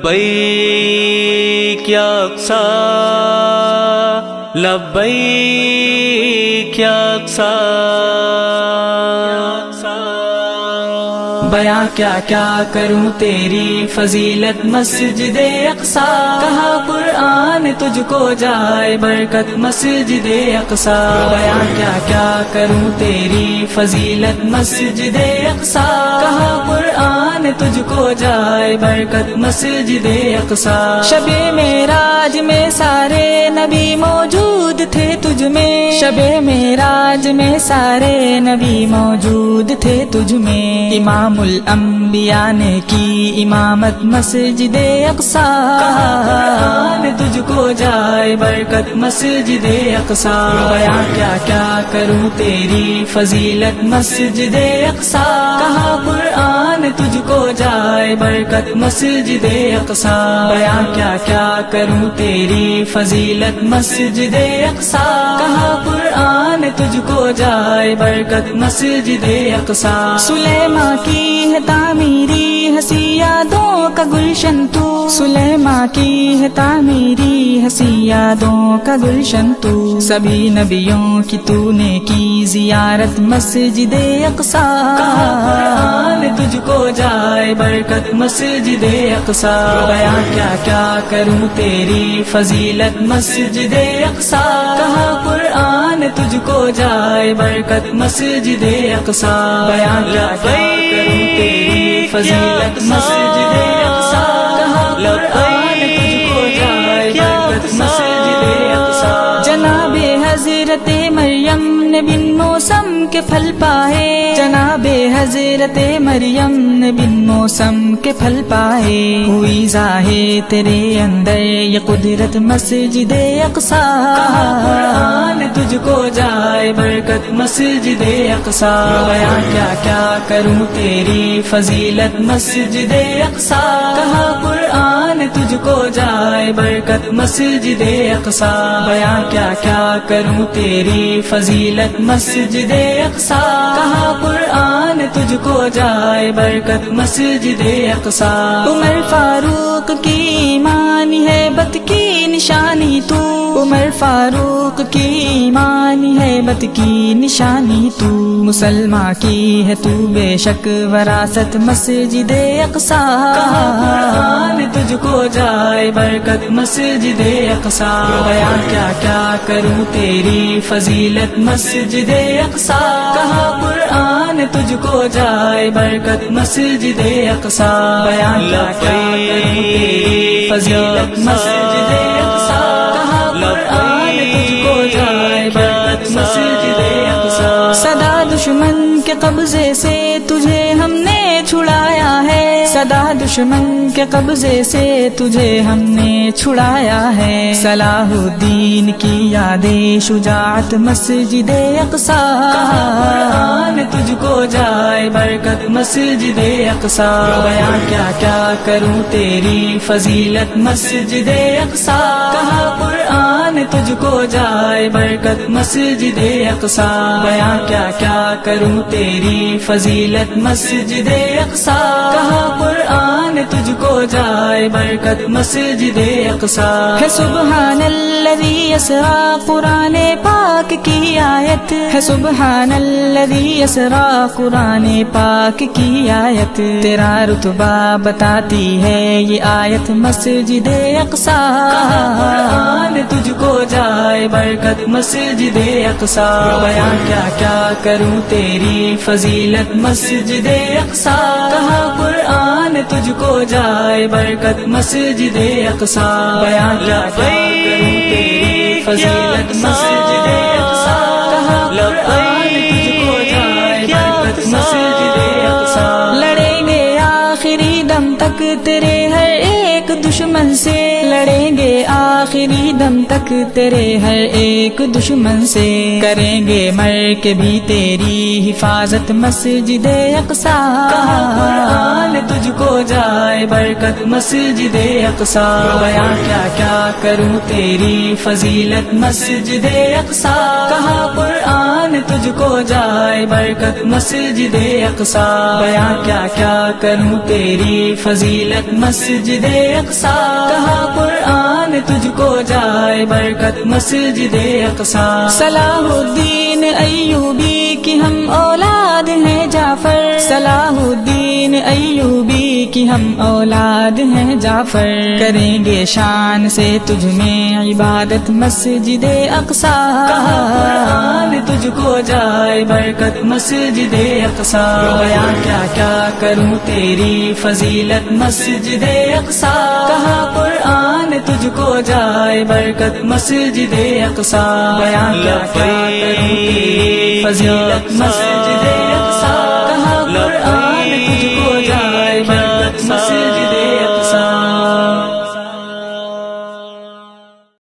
لبیک یا اقصی لبیک یا اقصی. بیاں کیا کیا کروں تیری فضیلت مسجد اقصیٰ، کہا قرآن تجھ کو جائے برکت مسجد اقصیٰ. بیاں کیا کیا کروں تیری فضیلت مسجد اقصیٰ، کہا قرآن تجھ کو جائے برکت مسجد اقصیٰ. شب معراج میں سارے نبی موجود تھے تجھ میں، شب معراج میں سارے نبی موجود تھے تجھ میں. امام الانبیاء نے کی امامت مسجد اقصیٰ، قرآن تجھ کو جائے برکت مسجد اقصیٰ. بیاں کیا کیا کروں تیری فضیلت مسجد اقصیٰ، کہا قرآن تجھ کو جائے برکت مسجد اقصیٰ. بیاں کیا کیا کروں تیری فضیلت مسجد اقصیٰ، کہا قرآن تجھ کو جائے برکت مسجد اقصیٰ. سلیماں کی ہے تعمیری ہنسی یادوں کا گلشن تو، سلیماں کی ہے تعمیری ہنسی یادوں کا گلشن تو. سبھی نبیوں کی تو نے کی زیارت مسجد اقصیٰ، قرآن تجھ کو جائے برکت مسجد اقصیٰ. بیاں کیا کیا کروں تیری فضیلت مسجد اقصیٰ، کہا قرآن تجھ کو جائے برکت مسجد اقصیٰ. بیاں کیا کیا کروں تیری فضیلت مسجد اقصیٰ، کہا قرآن تجھ کو جائے برکت مسجد اقصیٰ. جناب حضرت مریم نے بن موسم کے پھل پائے، جناب حضرت مریم نے بن موسم کے پھل پائے. ہوئی ظاہر تیرے اندر یہ قدرت مسجد اقصیٰ، قرآن تجھ کو جائے برکت مسجد اقصیٰ. بیاں کیا کیا کروں تیری فضیلت مسجد اقصیٰ، کہا قرآن تجھ کو جائے برکت مسجد اقصیٰ. بیاں کیا کیا کروں تیری فضیلت مسجد اقصیٰ، کہا قرآن تجھ کو جائے برکت مسجد اقصیٰ. عمر فاروق کی ایمانی ہیبت کی نشانی تو، عمر فاروق کی ایمانی ہیبت کی نشانی تو. مسلماں کی ہے تو بے شک وراثت مسجد اقصیٰ، قرآن تجھ کو جائے برکت مسجد اقصیٰ. بیاں کیا کیا کروں تیری فضیلت مسجد اقصیٰ، کہا قرآن تجھ کو جائے برکت مسجد اقصیٰ. بیاں کیا کیا کروں تیری فضیلت مسجد اقصیٰ، کہا قرآن تجھ کو جائے برکت مسجد اقصیٰ. صدا دشمن کے قبضے سے تجھے ہم نے چھڑایا ہے، صدا دشمن کے قبضے سے تجھے ہم نے چھڑایا ہے. صلاح الدین کی یادیں شجاعت مسجد اقصیٰ، قرآن تجھ کو جائے برکت مسجد اقصیٰ. بیاں کیا کیا کروں تیری فضیلت مسجد اقصیٰ، کہا قرآن تجھ کو جائے برکت مسجد اقصیٰ. بیاں کیا کیا کروں تیری فضیلت مسجد اقصیٰ، کہا قرآن تجھ کو جائے برکت مسجد اقصیٰ. ہے سبحان الذی اسریٰ قرآن پاک کی آیت، ہے سبحان الذی اسریٰ قرآن پاک کی آیت. تیرا رتبہ بتاتی ہے یہ آیت مسجد اقصیٰ، قرآن تجھ کو جائے برکت مسجد اقصیٰ. بیاں کیا کیا کروں تیری فضیلت مسجد اقصیٰ، کہا قرآن تجھ کو جائے برکت مسجد اقصیٰ. بیاں کیا کیا کروں تیری فضیلت مسجد اقصیٰ، کہا قرآن تجھ کو جائے برکت مسجد اقصیٰ. لڑیں گے آخری دم تک تیرے ہر ایک دشمن سے، لڑیں گے آخری آخری دم تک تیرے ہر ایک دشمن سے کریں گے مر کے بھی تیری حفاظت مسجد اقصی قرآن تجھ کو جائے برکت مسجد اقصی بیاں کیا کیا کروں تیری فضیلت مسجد اقصی کہا قرآن تجھ کو جائے برکت مسجد اقصی بیاں کیا کیا کروں تیری فضیلت مسجد اقصی کہا قرآن تجھ کو جائے برکت مسجد اقصی صلاح الدین ایوبی کی ہم اولاد ہیں جعفر صلاح الدین ایوبی کی ہم اولاد ہیں جعفر کریں گے شان سے تجھ میں عبادت مسجد اقصی کہا قرآن تجھ کو جائے برکت مسجد اقصی بیاں کیا کیا کروں تیری فضیلت مسجد اقصی کہا قرآن تجھ کو جائے برکت مسجد اقصی بیاں کیا کیا کروں تیری فضیلت مسجد